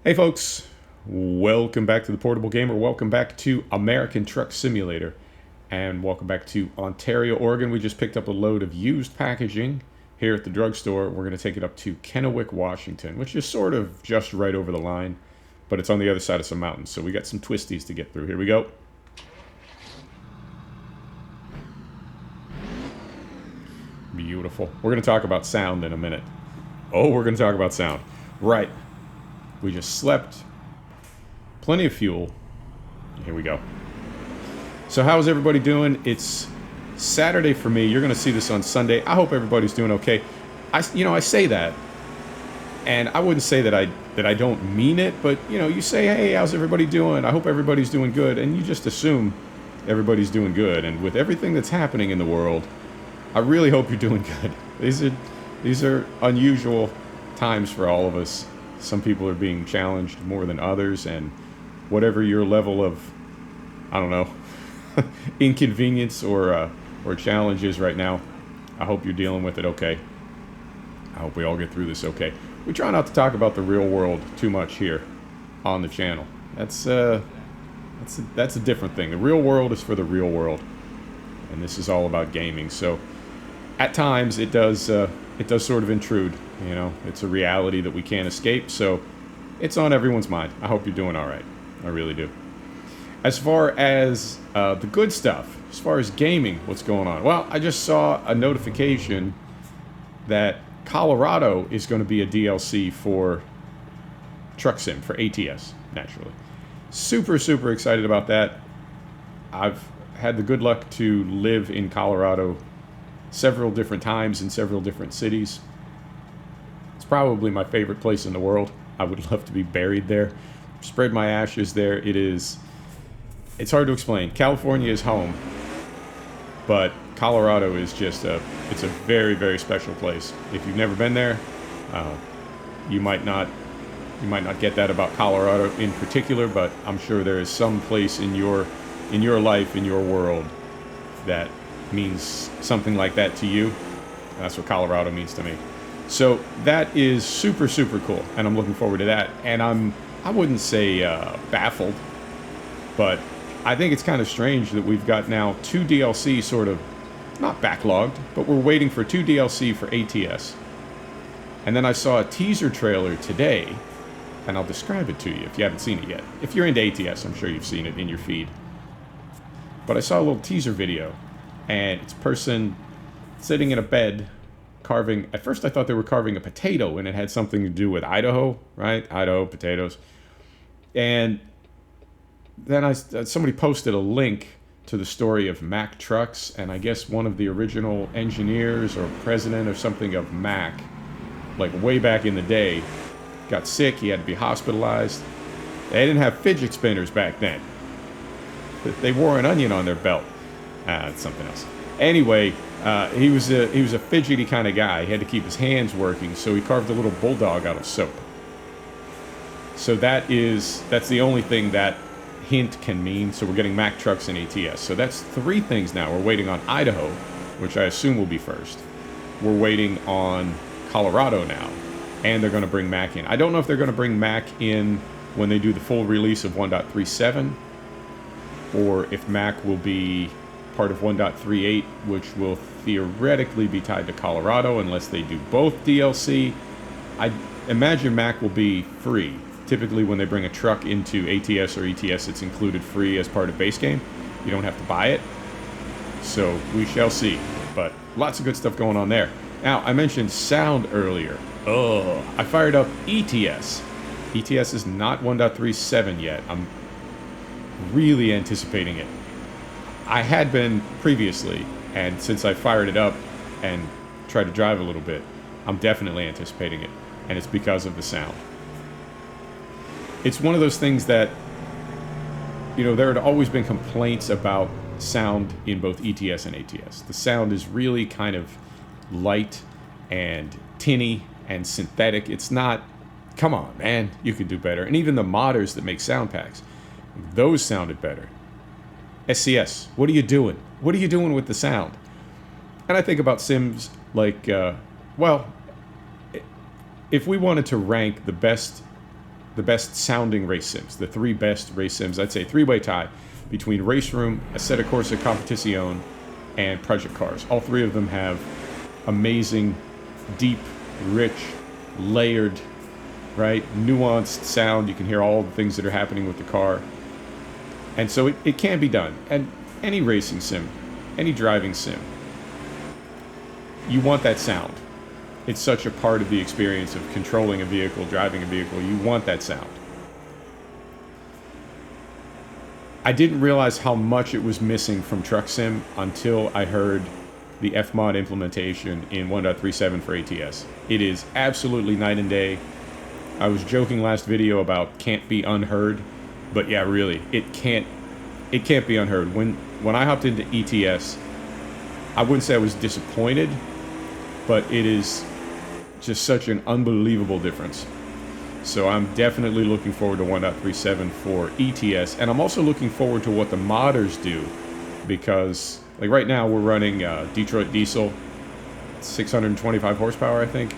Hey folks, welcome back to the Portable Gamer. Welcome back to American Truck Simulator. And welcome back to Ontario, Oregon. We just picked up a load of used packaging here at the drugstore. We're going to take it up to Kennewick, Washington, which is sort of just right over the line, but it's on the other side of some mountains. So we got some twisties to get through. Here we go. Beautiful. We're going to talk about sound in a minute. Oh, we're going to talk about sound. Right. We just slept. Plenty of fuel. Here we go. So how's everybody doing? It's Saturday for me. You're going to see this on Sunday. I hope everybody's doing okay. I say that, and I wouldn't say that I don't mean it, but you say, hey, how's everybody doing? I hope everybody's doing good, and you just assume everybody's doing good. And with everything that's happening in the world, I really hope you're doing good. These are unusual times for all of us. Some people are being challenged more than others, and whatever your level of, I don't know, inconvenience or challenge is right now, I hope you're dealing with it okay. I hope we all get through this okay. We try not to talk about the real world too much here on the channel. That's a different thing. The real world is for the real world, and this is all about gaming. So at times it does sort of intrude. It's a reality that we can't escape, so it's on everyone's mind. I hope you're doing all right. I really do. As far as the good stuff, as far as gaming, what's going on? Well, I just saw a notification that Colorado is going to be a DLC for Truck Sim, for ATS, naturally. Super, super excited about that. I've had the good luck to live in Colorado several different times in several different cities. It's probably my favorite place in the world. I would love to be buried there. Spread my ashes there. It's hard to explain. California is home, but Colorado is it's a very, very special place. If you've never been there, you might not get that about Colorado in particular, but I'm sure there is some place in your life, in your world, that means something like that to you. That's what Colorado means to me. So that is super, super cool, and I'm looking forward to that. And I wouldn't say baffled, but I think it's kind of strange that we've got now 2 DLC sort of, not backlogged, but we're waiting for 2 DLC for ATS. And then I saw a teaser trailer today, and I'll describe it to you if you haven't seen it yet. If you're into ATS, I'm sure you've seen it in your feed. But I saw a little teaser video, and it's a person sitting in a bed carving. At first I thought they were carving a potato, and it had something to do with Idaho, right? Idaho, potatoes. And then somebody posted a link to the story of Mack Trucks, and I guess one of the original engineers or president or something of Mack, like way back in the day, got sick. He had to be hospitalized. They didn't have fidget spinners back then. They wore an onion on their belt. It's something else. Anyway, he was a fidgety kind of guy. He had to keep his hands working, so he carved a little bulldog out of soap. So that's the only thing that hint can mean. So we're getting Mack Trucks and ATS. So that's 3 things now. We're waiting on Idaho, which I assume will be first. We're waiting on Colorado now, and they're going to bring Mack in. I don't know if they're going to bring Mack in when they do the full release of 1.37, or if Mack will be part of 1.38, which will theoretically be tied to Colorado unless they do both DLC. I imagine Mack will be free. Typically when they bring a truck into ATS or ETS, it's included free as part of base game. You don't have to buy it. So we shall see. But lots of good stuff going on there. Now, I mentioned sound earlier. I fired up ETS. ETS is not 1.37 yet. I'm really anticipating it. I had been previously, and since I fired it up and tried to drive a little bit, I'm definitely anticipating it, and it's because of the sound. It's one of those things that, there had always been complaints about sound in both ETS and ATS. The sound is really kind of light and tinny and synthetic. It's not, come on, man, you could do better. And even the modders that make sound packs, those sounded better. SCS, what are you doing? What are you doing with the sound? And I think about Sims like, if we wanted to rank the the best sounding race sims, the 3 best race sims. I'd say 3-way tie between Race Room, Assetto Corsa Competizione, and Project Cars. All 3 of them have amazing, deep, rich, layered, right, nuanced sound. You can hear all the things that are happening with the car. And so it can be done. And any racing sim, any driving sim, you want that sound. It's such a part of the experience of controlling a vehicle, driving a vehicle. You want that sound. I didn't realize how much it was missing from Truck Sim until I heard the Fmod implementation in 1.37 for ATS. It is absolutely night and day. I was joking last video about can't be unheard, but yeah, really, it can't be unheard. When I hopped into ETS, I wouldn't say I was disappointed, but it is just such an unbelievable difference. So I'm definitely looking forward to 1.37 for ETS, and I'm also looking forward to what the modders do, because like right now we're running Detroit Diesel, 625 horsepower I think,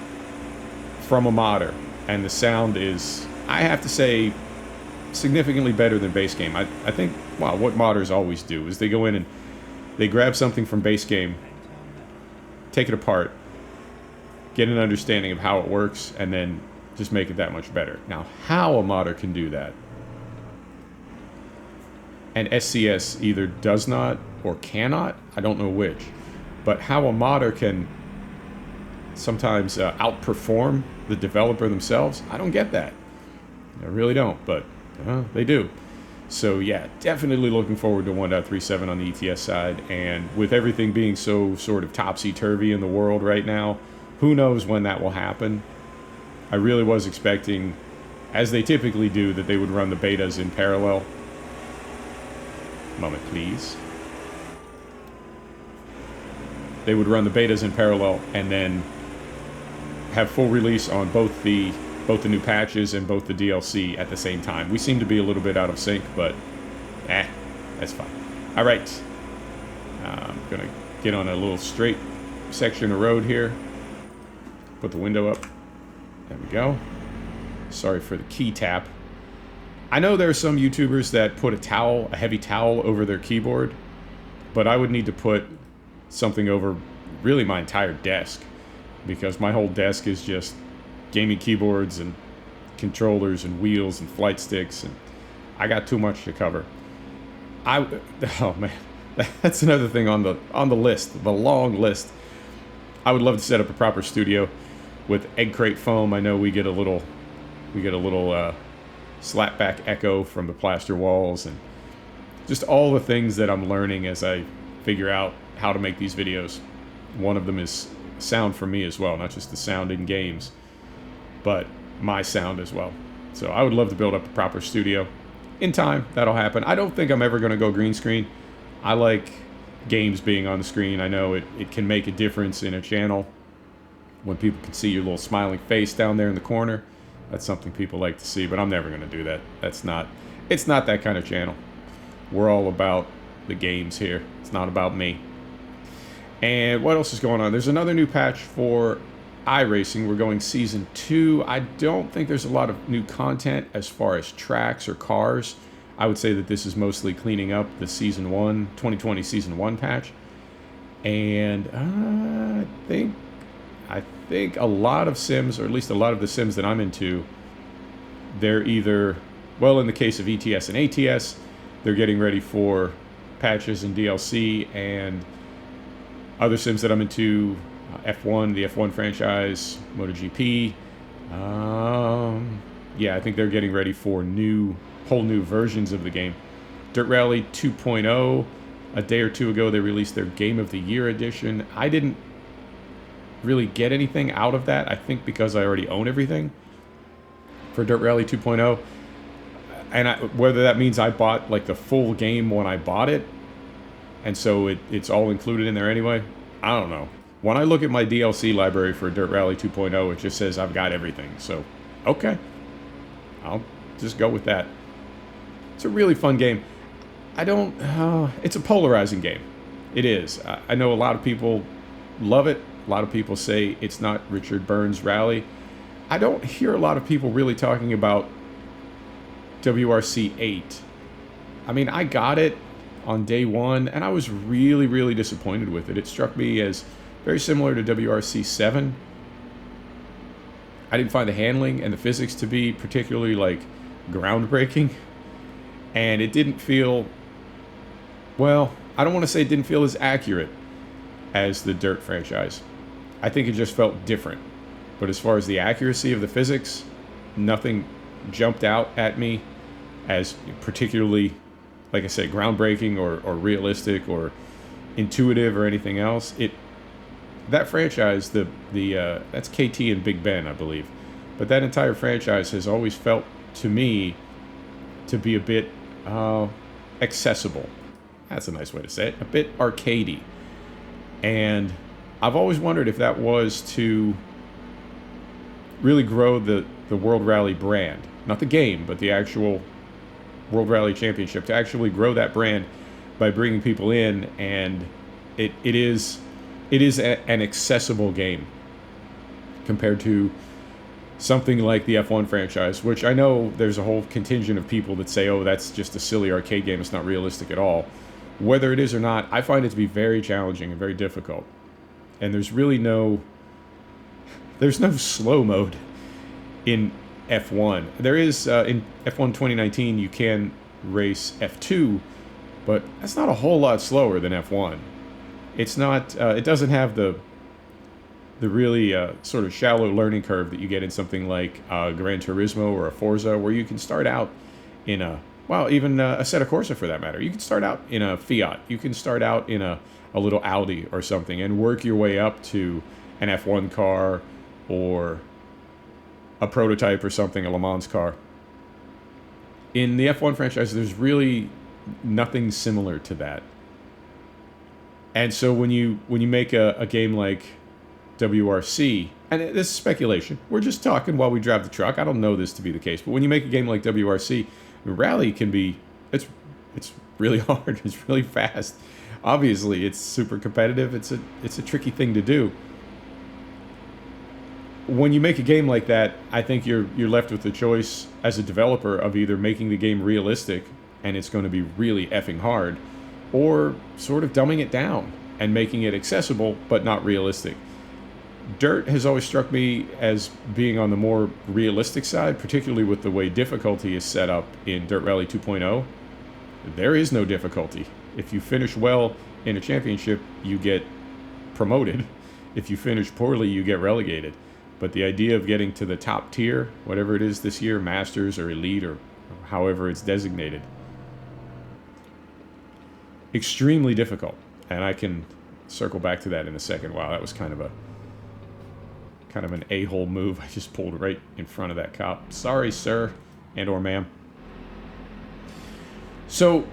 from a modder, and the sound is, I have to say, significantly better than base game. I think, well, what modders always do is they go in and they grab something from base game, take it apart, get an understanding of how it works, and then just make it that much better. Now, how a modder can do that, and SCS either does not or cannot, I don't know which, but how a modder can sometimes outperform the developer themselves, I don't get that. I really don't, but they do. So yeah, definitely looking forward to 1.37 on the ETS side, and with everything being so sort of topsy-turvy in the world right now, who knows when that will happen. I really was expecting, as they typically do, that they would run the betas in parallel. Moment, please. They would run the betas in parallel and then have full release on both the new patches and both the DLC at the same time. We seem to be a little bit out of sync, but that's fine. All right. I'm going to get on a little straight section of road here. Put the window up. There we go. Sorry for the key tap. I know there are some YouTubers that put a heavy towel over their keyboard, but I would need to put something over really my entire desk, because my whole desk is just gaming keyboards and controllers and wheels and flight sticks, and I got too much to cover. Oh man, that's another thing on the list, the long list. I would love to set up a proper studio with egg crate foam. I know we get a little slapback echo from the plaster walls, and just all the things that I'm learning as I figure out how to make these videos. One of them is sound for me as well, not just the sound in games, but my sound as well. So I would love to build up a proper studio. In time, that'll happen. I don't think I'm ever going to go green screen. I like games being on the screen. I know it can make a difference in a channel when people can see your little smiling face down there in the corner. That's something people like to see, but I'm never going to do that. It's not that kind of channel. We're all about the games here. It's not about me. And what else is going on? There's another new patch for iRacing. We're going Season 2. I don't think there's a lot of new content as far as tracks or cars. I would say that this is mostly cleaning up the Season 1, 2020 Season 1 patch. And I think a lot of sims, or at least a lot of the sims that I'm into, they're either, well, in the case of ETS and ATS, they're getting ready for patches and DLC, and other sims that I'm into, F1, the F1 franchise, MotoGP, yeah, I think they're getting ready for whole new versions of the game. Dirt Rally 2.0, a day or two ago, they released their Game of the Year edition. I didn't really get anything out of that, I think because I already own everything for Dirt Rally 2.0. And whether that means I bought like the full game when I bought it, and so it's all included in there anyway, I don't know. When I look at my DLC library for Dirt Rally 2.0, it just says I've got everything. So, okay. I'll just go with that. It's a really fun game. It's a polarizing game. It is. I know a lot of people love it. A lot of people say it's not Richard Burns' Rally. I don't hear a lot of people really talking about WRC 8. I mean, I got it on day one, and I was really, really disappointed with it. It struck me as very similar to WRC 7. I didn't find the handling and the physics to be particularly, like, groundbreaking. And it didn't feel, well, I don't want to say it didn't feel as accurate as the Dirt franchise. I think it just felt different. But as far as the accuracy of the physics, nothing jumped out at me as particularly, like I said, groundbreaking or realistic or intuitive or anything else. That franchise, that's KT and Big Ben, I believe. But that entire franchise has always felt to me to be a bit accessible. That's a nice way to say it. A bit arcadey. And I've always wondered if that was to really grow the World Rally brand. Not the game, but the actual World Rally Championship. To actually grow that brand by bringing people in. And it is an accessible game compared to something like the F1 franchise, which I know there's a whole contingent of people that say, oh, that's just a silly arcade game, it's not realistic at all. Whether it is or not, I find it to be very challenging and very difficult. And there's really no slow mode in F1. There is, in F1 2019, you can race F2, but that's not a whole lot slower than F1. It's not, it doesn't have the really sort of shallow learning curve that you get in something like Gran Turismo or a Forza, where you can start out in even a Assetto Corsa for that matter. You can start out in a Fiat. You can start out in a little Audi or something and work your way up to an F1 car or a prototype or something, a Le Mans car. In the F1 franchise, there's really nothing similar to that. And so when you make a game like WRC, and this is speculation, we're just talking while we drive the truck, I don't know this to be the case, but when you make a game like WRC, rally can be, it's really hard, it's really fast. Obviously, it's super competitive, it's a tricky thing to do. When you make a game like that, I think you're left with the choice as a developer of either making the game realistic, and it's going to be really effing hard, or sort of dumbing it down and making it accessible but not realistic. Dirt has always struck me as being on the more realistic side, particularly with the way difficulty is set up in Dirt Rally 2.0. There is no difficulty. If you finish well in a championship, you get promoted. If you finish poorly, you get relegated. But the idea of getting to the top tier, whatever it is this year, Masters or Elite or however it's designated, extremely difficult. And I can circle back to that in a second. Wow, that was kind of an a-hole move. I just pulled right in front of that cop. Sorry, sir, and or ma'am. So,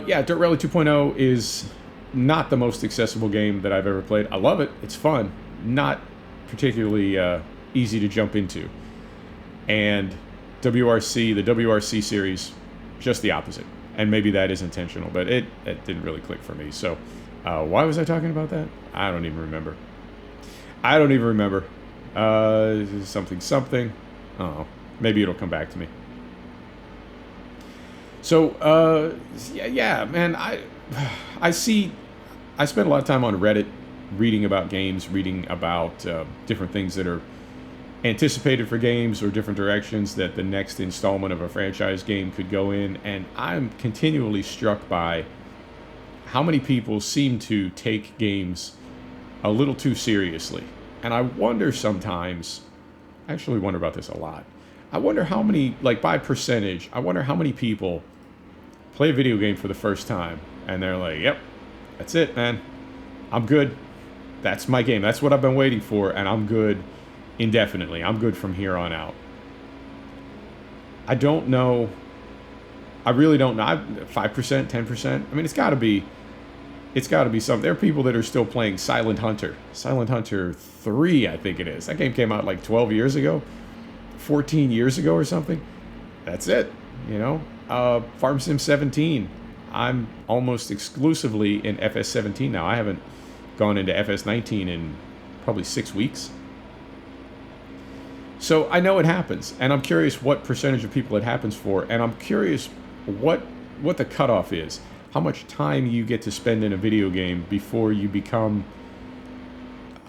yeah, Dirt Rally 2.0 is not the most accessible game that I've ever played. I love it. It's fun. Not particularly easy to jump into. And WRC, the WRC series, just the opposite. And maybe that is intentional, but it didn't really click for me. So, why was I talking about that? I don't even remember. Something. Oh, maybe it'll come back to me. So, yeah, man, I spend a lot of time on Reddit reading about games, reading about different things that are anticipated for games or different directions that the next installment of a franchise game could go in, and I'm continually struck by how many people seem to take games a little too seriously. And I wonder sometimes, I actually wonder about this a lot, I wonder how many, like by percentage, I wonder how many people play a video game for the first time and they're like, yep, that's it, man, I'm good, that's my game, that's what I've been waiting for, and I'm good indefinitely, I'm good from here on out. I don't know, I really don't know, 5%, 10%, I mean, it's gotta be something. There are people that are still playing Silent Hunter 3, I think it is. That game came out like 12 years ago, 14 years ago or something. That's it, you know. Farm Sim 17. I'm almost exclusively in FS 17 now. I haven't gone into FS 19 in probably 6 weeks. So I know it happens, and I'm curious what percentage of people it happens for, and I'm curious what the cutoff is. How much time you get to spend in a video game before you become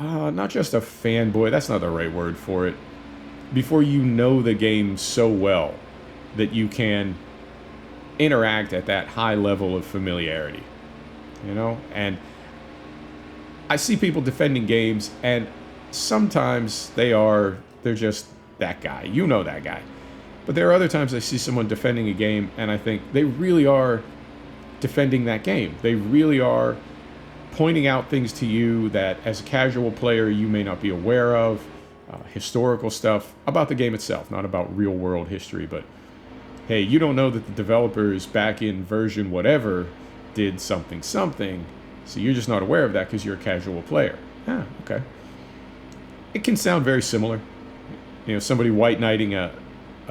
not just a fanboy, that's not the right word for it, before you know the game so well that you can interact at that high level of familiarity, you know? And I see people defending games, and sometimes they're just that guy. You know that guy. But there are other times I see someone defending a game, and I think they really are defending that game. They really are pointing out things to you that as a casual player you may not be aware of, historical stuff about the game itself, not about real world history, but hey, you don't know that the developers back in version whatever did something, so you're just not aware of that because you're a casual player. Ah, okay. It can sound very similar. You know, somebody white knighting a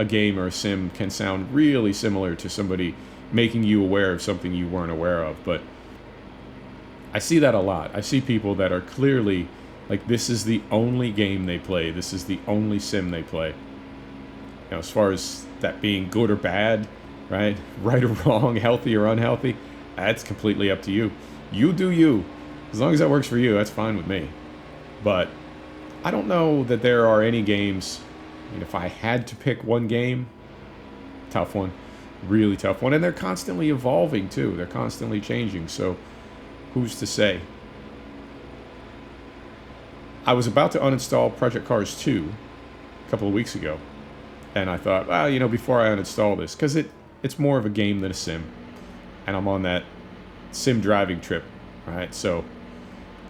game or a sim can sound really similar to somebody making you aware of something you weren't aware of, but I see that a lot. I see people that are clearly like, this is the only game they play. This is the only sim they play. Now, as far as that being good or bad, right? Right or wrong, healthy or unhealthy, that's completely up to you. You do you. As long as that works for you, that's fine with me. But I don't know that there are any games, I mean, if I had to pick one game, tough one, really tough one. And they're constantly evolving too. They're constantly changing. So who's to say? I was about to uninstall Project Cars 2 a couple of weeks ago. And I thought, well, you know, before I uninstall this, because it's more of a game than a sim. And I'm on that sim driving trip, right? So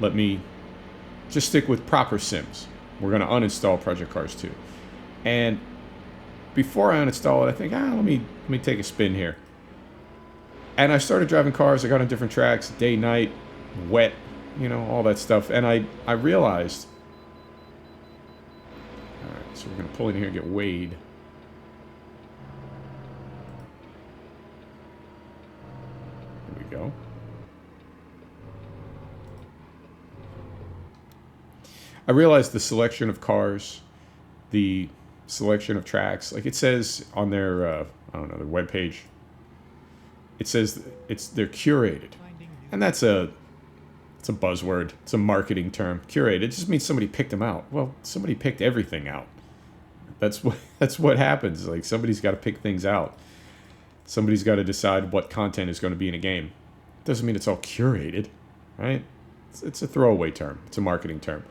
let me just stick with proper sims. We're going to uninstall Project Cars 2. And before I uninstall it, I think, let me take a spin here. And I started driving cars. I got on different tracks, day, night, wet, you know, all that stuff. And I realized, all right, so we're going to pull in here and get weighed. There we go. I realized the selection of cars, the selection of tracks, like it says on their, I don't know, their webpage, it says they're curated. And it's a buzzword. It's a marketing term. Curated. It just means somebody picked them out. Well, somebody picked everything out. That's what happens. Like, somebody's got to pick things out. Somebody's got to decide what content is going to be in a game. Doesn't mean it's all curated, right? It's a throwaway term. It's a marketing term.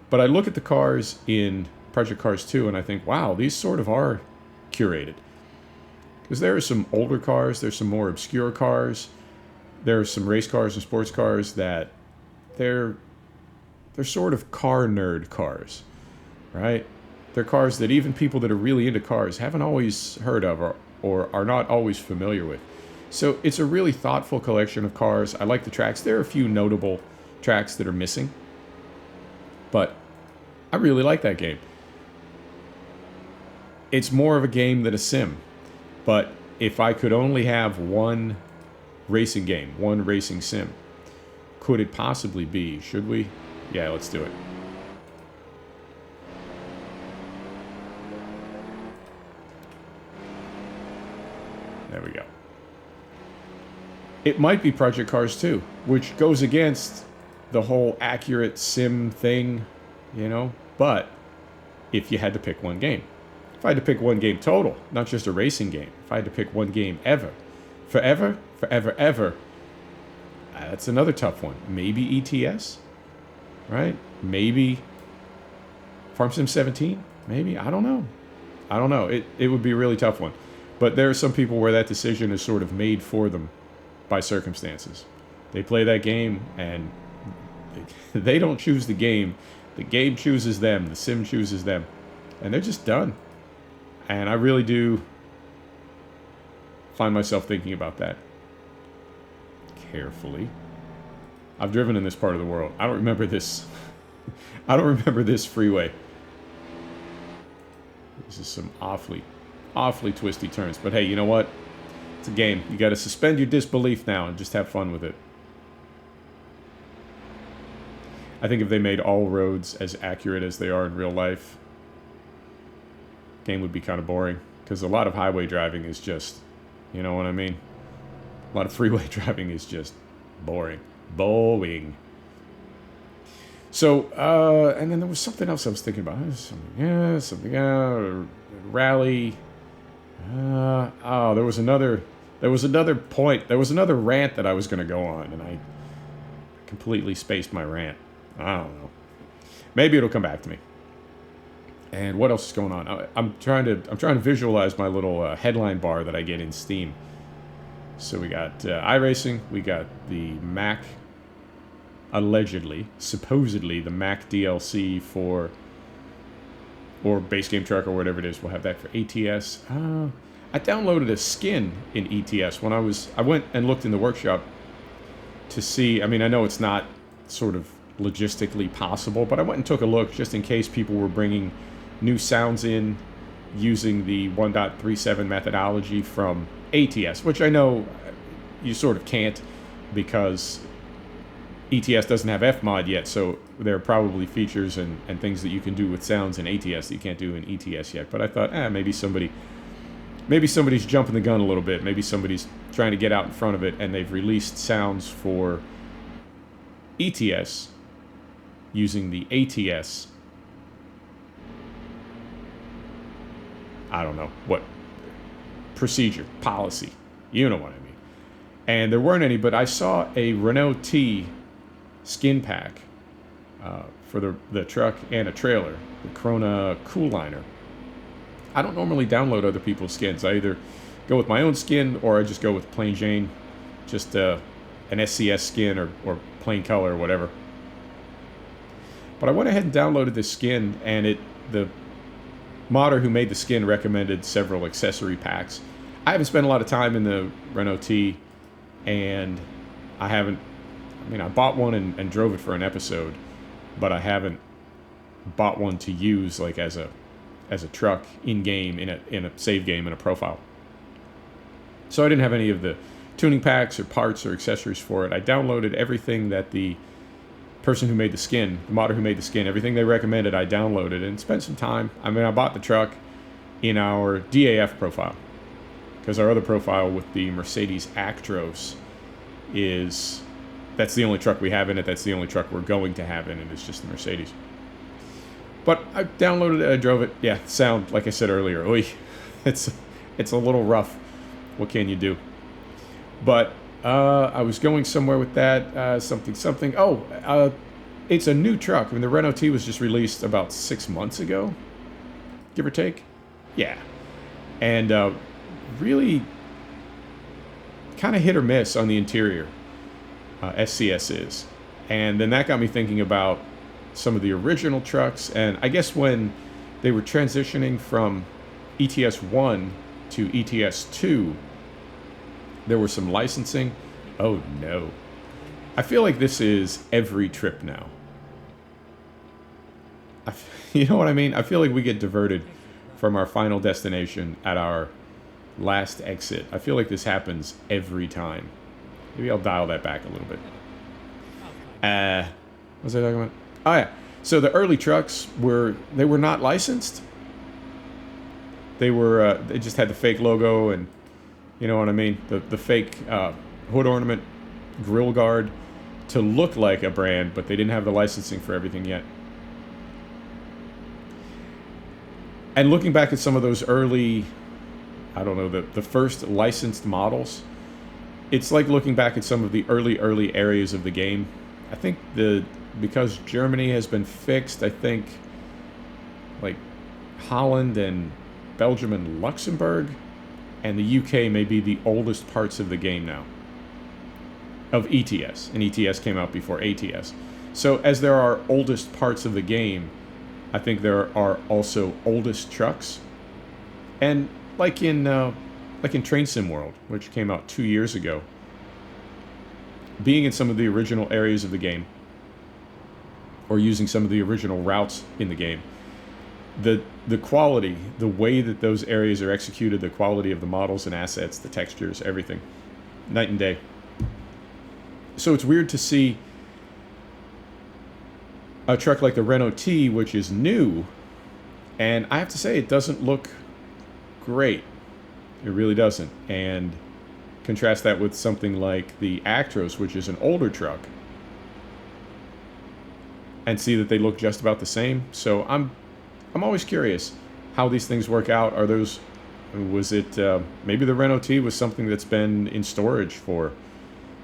But I look at the cars in Project Cars 2 and I think, wow, these sort of are curated. Because there are some older cars, there's some more obscure cars, there are some race cars and sports cars that they're sort of car nerd cars, right? They're cars that even people that are really into cars haven't always heard of or are not always familiar with. So it's a really thoughtful collection of cars. I like the tracks. There are a few notable tracks that are missing, but I really like that game. It's more of a game than a sim, but if I could only have one racing game, one racing sim, could it possibly be? Should we? Yeah, let's do it. There we go. It might be Project Cars 2, which goes against the whole accurate sim thing, you know, but if you had to pick one game. If I had to pick one game total, not just a racing game, if I had to pick one game ever, forever, that's another tough one. Maybe ETS, right? Maybe Farm Sim 17, maybe, I don't know. It would be a really tough one. But there are some people where that decision is sort of made for them by circumstances. They play that game and they don't choose the game. The game chooses them. The sim chooses them. And they're just done. And I really do find myself thinking about that carefully. I've driven in this part of the world. I don't remember this. I don't remember this freeway. This is some awfully twisty turns. But hey, you know what? It's a game. You got to suspend your disbelief now and just have fun with it. I think if they made all roads as accurate as they are in real life, game would be kind of boring, because a lot of highway driving is just, you know what I mean? A lot of freeway driving is just boring. Boring. So, and then there was something else I was thinking about. Rally. There was another point. There was another rant that I was going to go on, and I completely spaced my rant. I don't know. Maybe it'll come back to me. And what else is going on? I'm trying to visualize my little headline bar that I get in Steam. So we got iRacing. We got the Mac. Supposedly, the Mac DLC for, or base game truck or whatever it is, we'll have that for ATS. I downloaded a skin in ETS when I went and looked in the workshop to see. I mean, I know it's not sort of logistically possible, but I went and took a look just in case people were bringing new sounds in using the 1.37 methodology from ATS, which I know you sort of can't because ETS doesn't have Fmod yet, so there are probably features and things that you can do with sounds in ATS that you can't do in ETS yet. But I thought, maybe somebody's jumping the gun a little bit. Maybe somebody's trying to get out in front of it, and they've released sounds for ETS using the ATS. I don't know what procedure, policy. You know what I mean. And there weren't any, but I saw a Renault T skin pack for the truck and a trailer, the Corona Cooliner. I don't normally download other people's skins. I either go with my own skin or I just go with plain Jane, just an SCS skin or plain color or whatever. But I went ahead and downloaded this skin, and the modder who made the skin recommended several accessory packs. I haven't spent a lot of time in the Renault T, and I bought one and drove it for an episode, but I haven't bought one to use like as a truck in game, in a save game, in a profile. So I didn't have any of the tuning packs or parts or accessories for it. I downloaded everything that the person who made the skin, the modder who made the skin, everything they recommended, I downloaded and spent some time. I bought the truck in our DAF profile, because our other profile with the Mercedes Actros that's the only truck we have in it. That's the only truck we're going to have in it. It's just the Mercedes. But I downloaded it. I drove it. Yeah, sound, like I said earlier, it's a little rough. What can you do? But I was going somewhere with that. Something. It's a new truck. I mean, the Renault T was just released about 6 months ago, give or take. Yeah. And really kind of hit or miss on the interior. SCS is. And then that got me thinking about some of the original trucks, and I guess when they were transitioning from ETS 1 to ETS 2, there was some licensing. Oh no. I feel like this is every trip now. You know what I mean? I feel like we get diverted from our final destination at our last exit. I feel like this happens every time. Maybe I'll dial that back a little bit. What was I talking about? Oh yeah. So the early trucks were not licensed. They just had the fake logo, and you know what I mean? The fake hood ornament, grill guard to look like a brand, but they didn't have the licensing for everything yet. And looking back at some of those early, I don't know, the first licensed models, it's like looking back at some of the early areas of the game. I think because Germany has been fixed, I think like Holland and Belgium and Luxembourg and the UK may be the oldest parts of the game now of ETS, and ETS came out before ATS. So as there are oldest parts of the game, I think there are also oldest trucks. And like in Train Sim World, which came out 2 years ago, being in some of the original areas of the game, or using some of the original routes in the game, the quality, the way that those areas are executed, the quality of the models and assets, the textures, everything, night and day. So it's weird to see a truck like the Renault T, which is new, And I have to say, it doesn't look great. It really doesn't. And contrast that with something like the Actros, which is an older truck, and see that they look just about the same. So I'm always curious how these things work out. Are those, was it, maybe the Renault T was something that's been in storage for,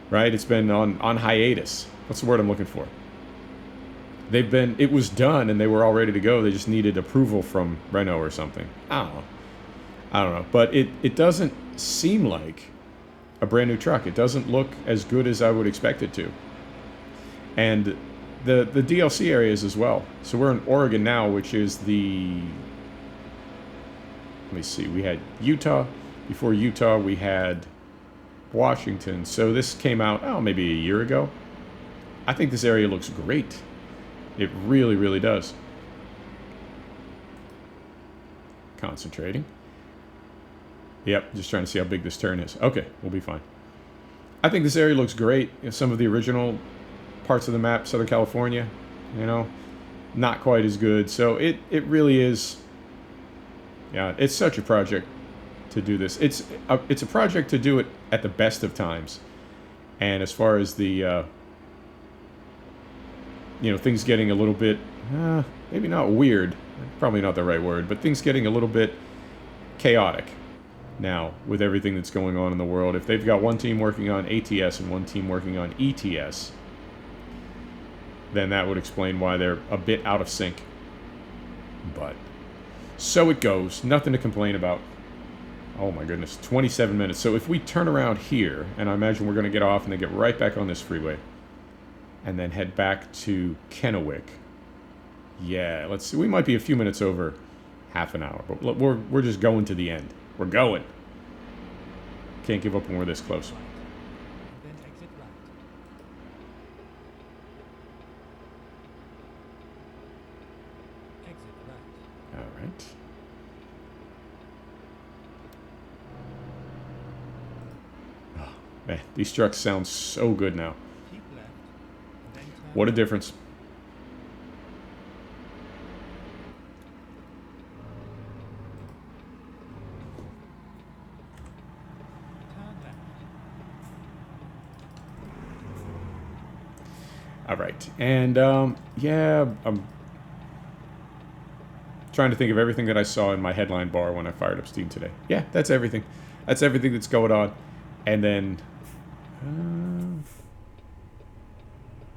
right? It's been on hiatus. What's the word I'm looking for? It was done and they were all ready to go. They just needed approval from Renault or something. I don't know. But it doesn't seem like a brand new truck. It doesn't look as good as I would expect it to. And the DLC areas as well. So we're in Oregon now, which is the... Let me see. We had Utah. Before Utah, we had Washington. So this came out, maybe a year ago. I think this area looks great. It really, really does. Concentrating. Yep, just trying to see how big this turn is. Okay, we'll be fine. I think this area looks great. Some of the original parts of the map, Southern California, not quite as good. So it really is, yeah, it's such a project to do this. It's a project to do it at the best of times. And as far as the, things getting a little bit, maybe not weird, probably not the right word, but things getting a little bit chaotic now with everything that's going on in the world. If they've got one team working on ATS and one team working on ETS, then that would explain why they're a bit out of sync. But so it goes. Nothing to complain about. Oh my goodness, 27 minutes. So if we turn around here, and I imagine we're going to get off and then get right back on this freeway, and then head back to Kennewick. Yeah, let's see. We might be a few minutes over half an hour, but we're just going to the end. We're going. Can't give up when we're this close. Then exit right. Exit right. All right. Oh, man, these trucks sound so good now. Keep left. Then turn What a difference. left. All right. And, yeah, I'm trying to think of everything that I saw in my headline bar when I fired up Steam today. Yeah, that's everything. That's everything that's going on. And then,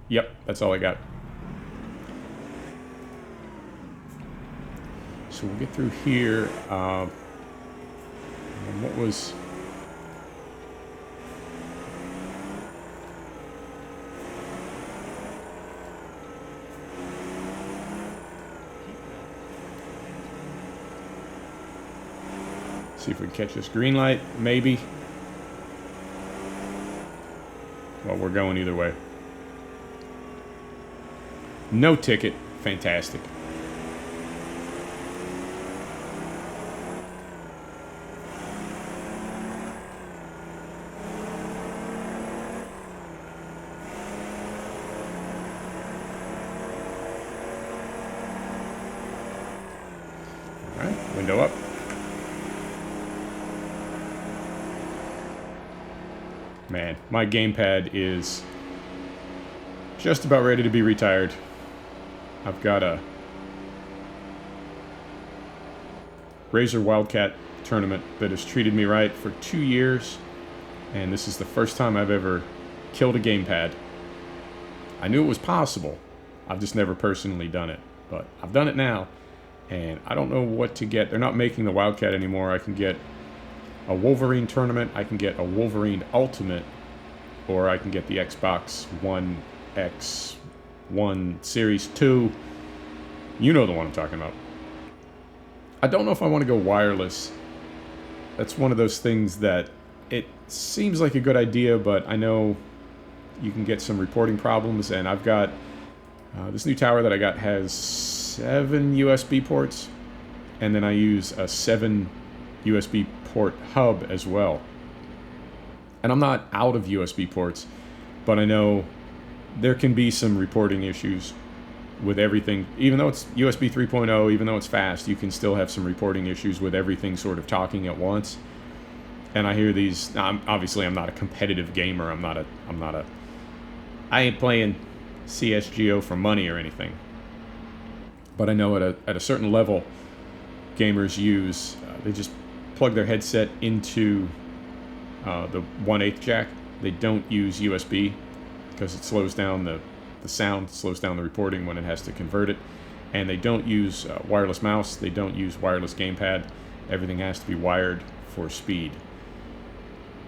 yep, that's all I got. So we'll get through here. And what was... See if we can catch this green light, maybe. Well, we're going either way. No ticket. Fantastic. All right, window up. Man, my gamepad is just about ready to be retired. I've got a Razor Wildcat tournament that has treated me right for 2 years, and this is the first time I've ever killed a gamepad. I knew it was possible. I've just never personally done it, but I've done it now, and I don't know what to get. They're not making the Wildcat anymore. I can get a Wolverine tournament, I can get a Wolverine Ultimate, or I can get the Xbox One X, One Series 2. You know the one I'm talking about. I don't know if I want to go wireless. That's one of those things that it seems like a good idea, but I know you can get some reporting problems, and I've got this new tower that I got has 7 USB ports, and then I use a 7 USB port hub as well. And I'm not out of USB ports, but I know there can be some reporting issues with everything, even though it's USB 3.0, even though it's fast, you can still have some reporting issues with everything sort of talking at once. And I hear these. Obviously, I'm not a competitive gamer. I ain't playing CS:GO for money or anything. But I know at a certain level, gamers use they just plug their headset into the 1/8 jack. They don't use USB because it slows down the sound, slows down the reporting when it has to convert it. And they don't use wireless mouse. They don't use wireless gamepad. Everything has to be wired for speed.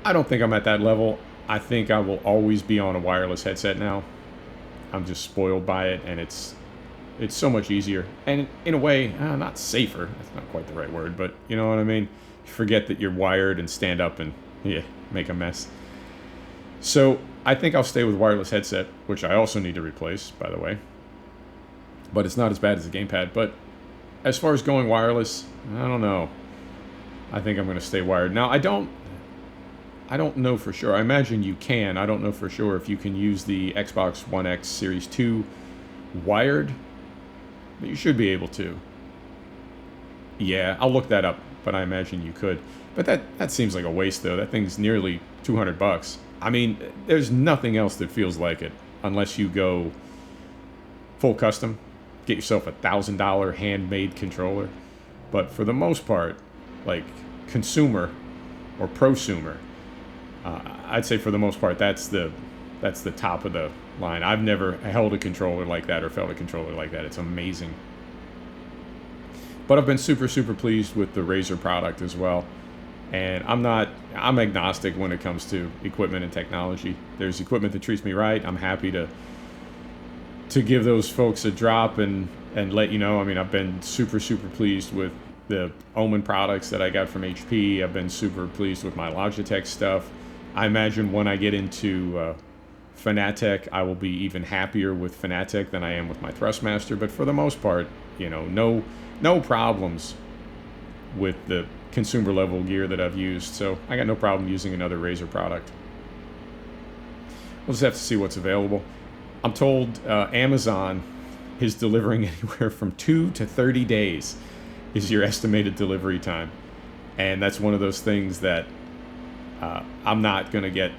I don't think I'm at that level. I think I will always be on a wireless headset now. I'm just spoiled by it, and it's so much easier. And in a way, not safer. That's not quite the right word, but you know what I mean? You forget that you're wired and stand up and, make a mess. So I think I'll stay with wireless headset, which I also need to replace, by the way. But it's not as bad as the gamepad. But as far as going wireless, I don't know. I think I'm going to stay wired. Now, I don't know for sure. I imagine you can. I don't know for sure if you can use the Xbox One X Series 2 wired. But you should be able to. Yeah, I'll look that up, but I imagine you could. But that seems like a waste, though. That thing's nearly $200. I mean, there's nothing else that feels like it unless you go full custom. Get yourself a $1,000 handmade controller. But for the most part, like consumer or prosumer, I'd say for the most part that's the top of the line. I've never held a controller like that or felt a controller like that. It's amazing. But I've been super, super pleased with the Razer product as well. And I'm agnostic when it comes to equipment and technology. There's equipment that treats me right. I'm happy to give those folks a drop and let you know. I mean, I've been super, super pleased with the Omen products that I got from HP. I've been super pleased with my Logitech stuff. I imagine when I get into Fanatec, I will be even happier with Fanatec than I am with my Thrustmaster. But for the most part, no problems with the consumer level gear that I've used. So I got no problem using another Razer product. We'll just have to see what's available. I'm told Amazon is delivering anywhere from 2 to 30 days is your estimated delivery time. And that's one of those things that I'm not going to get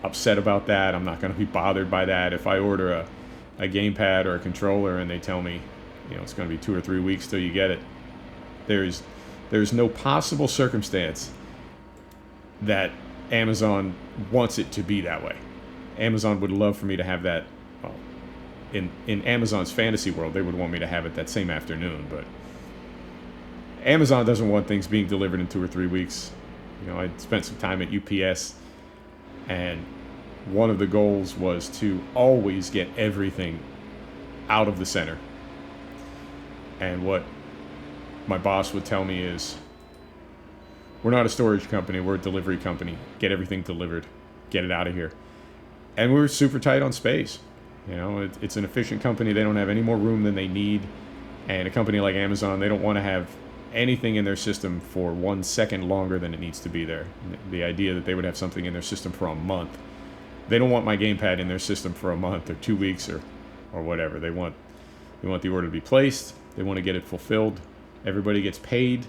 upset about that. I'm not going to be bothered by that. If I order a gamepad or a controller and they tell me, it's going to be 2 or 3 weeks till you get it, there's no possible circumstance that Amazon wants it to be that way. Amazon would love for me to have that. Well, in Amazon's fantasy world, they would want me to have it that same afternoon, but Amazon doesn't want things being delivered in 2 or 3 weeks. I spent some time at UPS, and one of the goals was to always get everything out of the center. And what my boss would tell me is, we're not a storage company, we're a delivery company. Get everything delivered. Get it out of here. And we're super tight on space. It's an efficient company. They don't have any more room than they need. And a company like Amazon, they don't want to have anything in their system for 1 second longer than it needs to be there. The idea that they would have something in their system for a month. They don't want my gamepad in their system for a month or 2 weeks or whatever. They want the order to be placed. They want to get it fulfilled. Everybody gets paid.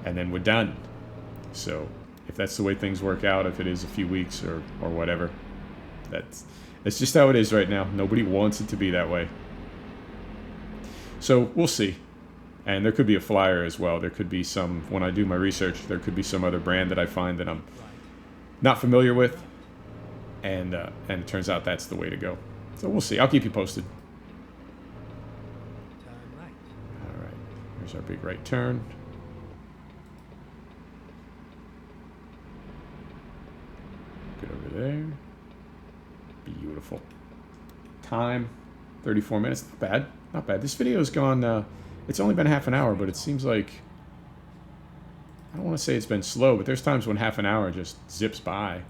And then we're done. So if that's the way things work out, if it is a few weeks or whatever, that's just how it is right now. Nobody wants it to be that way. So we'll see. And there could be a flyer as well. There could be some, when I do my research, there could be some other brand that I find that I'm not familiar with. And it turns out that's the way to go. So we'll see. I'll keep you posted. Turn right. All right. Here's our big right turn. Get over there. Beautiful. Time, 34 minutes. Not bad. Not bad. This video's gone, it's only been half an hour, but it seems like, I don't want to say it's been slow, but there's times when half an hour just zips by. And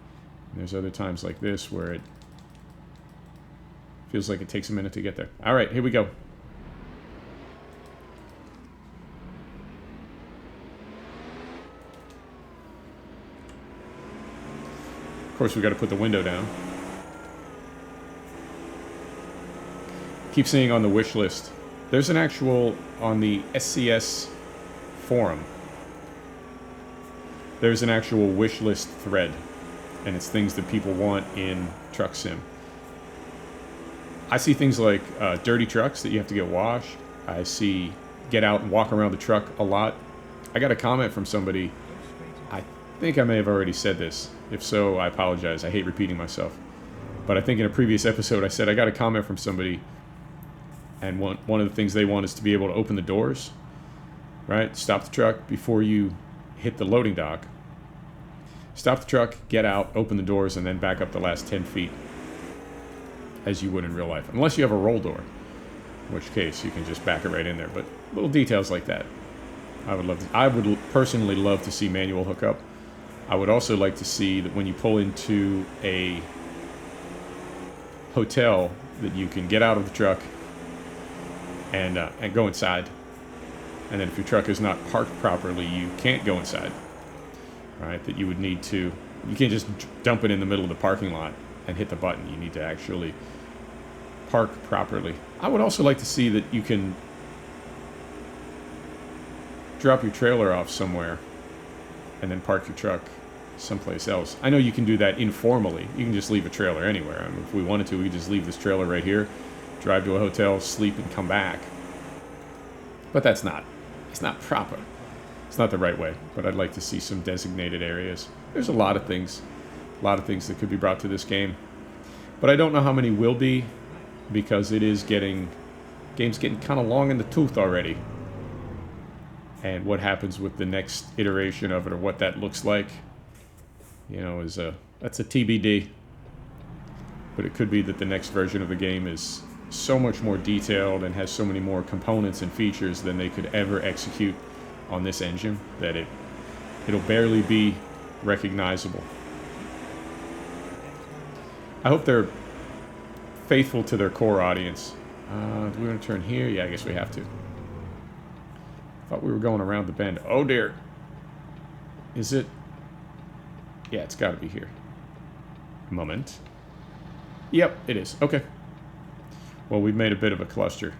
there's other times like this where it feels like it takes a minute to get there. All right, here we go. Of course, we got to put the window down. keep seeing on the wish list. There's an actual, on the SCS forum, there's an actual wish list thread, and it's things that people want in Truck Sim. I see things like dirty trucks that you have to get washed. I see get out and walk around the truck a lot. I got a comment from somebody. I think I may have already said this. If so, I apologize. I hate repeating myself. But I think in a previous episode I said I got a comment from somebody, and one of the things they want is to be able to open the doors, right? Stop the truck before you hit the loading dock. Stop the truck, get out, open the doors, and then back up the last 10 feet as you would in real life. Unless you have a roll door, in which case you can just back it right in there. But little details like that, I would personally love to see manual hookup. I would also like to see that when you pull into a hotel that you can get out of the truck and go inside. And then if your truck is not parked properly, you can't go inside. Right? That you would need to, you can't just dump it in the middle of the parking lot and hit the button. You need to actually park properly. I would also like to see that you can drop your trailer off somewhere and then park your truck someplace else. I know you can do that informally. You can just leave a trailer anywhere. I mean, if we wanted to, we could just leave this trailer right here, drive to a hotel, sleep, and come back. But it's not proper. It's not the right way. But I'd like to see some designated areas. There's a lot of things that could be brought to this game. But I don't know how many will be, because game's getting kind of long in the tooth already. And what happens with the next iteration of it, or what that looks like, that's a TBD. But it could be that the next version of the game is so much more detailed and has so many more components and features than they could ever execute on this engine that it'll barely be recognizable. I hope they're faithful to their core audience. Do we want to turn here? Yeah, I guess we have to. Thought we were going around the bend. Oh dear. Is it? Yeah, it's got to be here. Moment. Yep, it is. Okay. Well, we've made a bit of a cluster,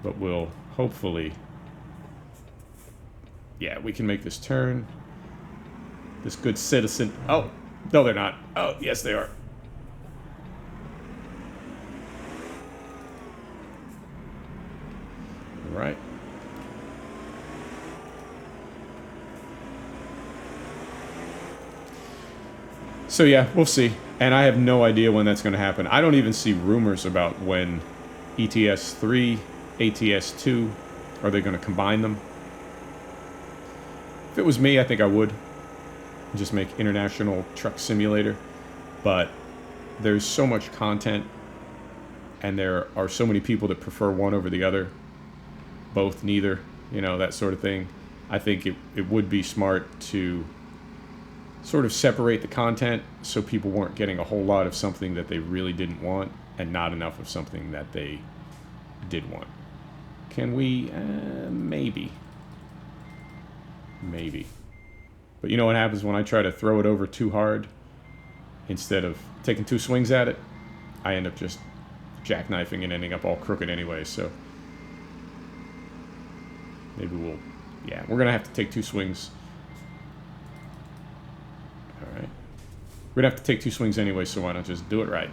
but we'll hopefully... Yeah, we can make this turn. This good citizen... Oh, no, they're not. Oh, yes, they are. All right. So yeah, we'll see. And I have no idea when that's going to happen. I don't even see rumors about when ETS 3, ATS 2, are they going to combine them? If it was me, I think I would. Just make International Truck Simulator. But there's so much content, and there are so many people that prefer one over the other. Both, neither, that sort of thing. I think it would be smart to sort of separate the content so people weren't getting a whole lot of something that they really didn't want and not enough of something that they did want. Can we? Maybe. Maybe. But you know what happens when I try to throw it over too hard? Instead of taking 2 swings at it, I end up just jackknifing and ending up all crooked anyway, so maybe we're going to have to take 2 swings. Alright. We're going to have to take 2 swings anyway, so why not just do it right?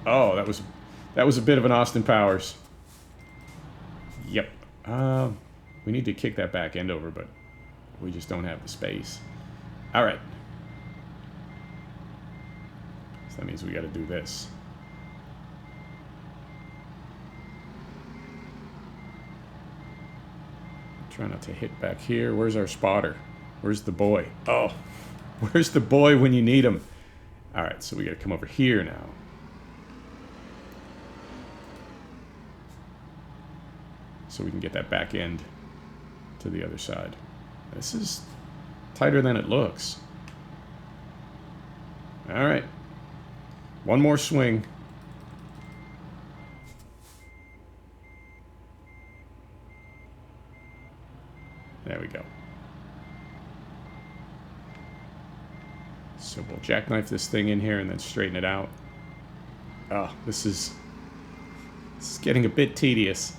Oh, that was a bit of an Austin Powers. Yep. We need to kick that back end over, but we just don't have the space. Alright. So that means we got to do this. Try not to hit back here. Where's our spotter? Where's the boy? Oh, where's the boy when you need him? All right, so we got to come over here now. So we can get that back end to the other side. This is tighter than it looks. All right. One more swing. There we go. So we'll jackknife this thing in here and then straighten it out. Oh, this is getting a bit tedious.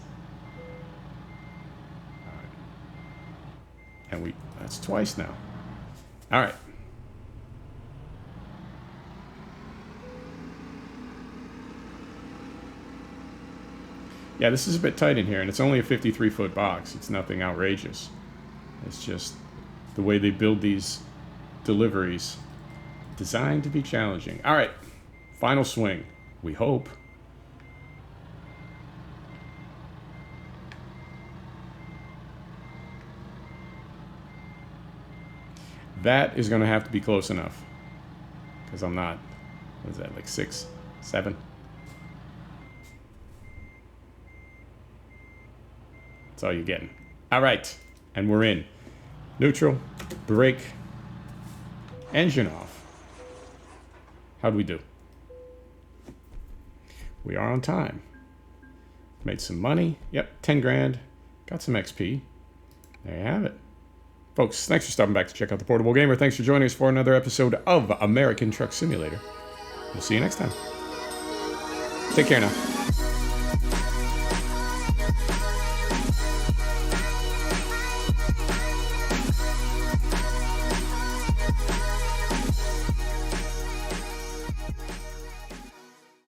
All right. And that's twice now. All right. Yeah, this is a bit tight in here, and it's only a 53-foot box. It's nothing outrageous. It's just the way they build these deliveries. Designed to be challenging. All right, final swing. We hope. That is going to have to be close enough. Because I'm not, what is that, like 6, 7? That's all you're getting. All right, and we're in. Neutral, brake, engine off. How'd we do? We are on time. Made some money. Yep, 10 grand. Got some XP. There you have it. Folks, thanks for stopping back to check out The Portable Gamer. Thanks for joining us for another episode of American Truck Simulator. We'll see you next time. Take care now.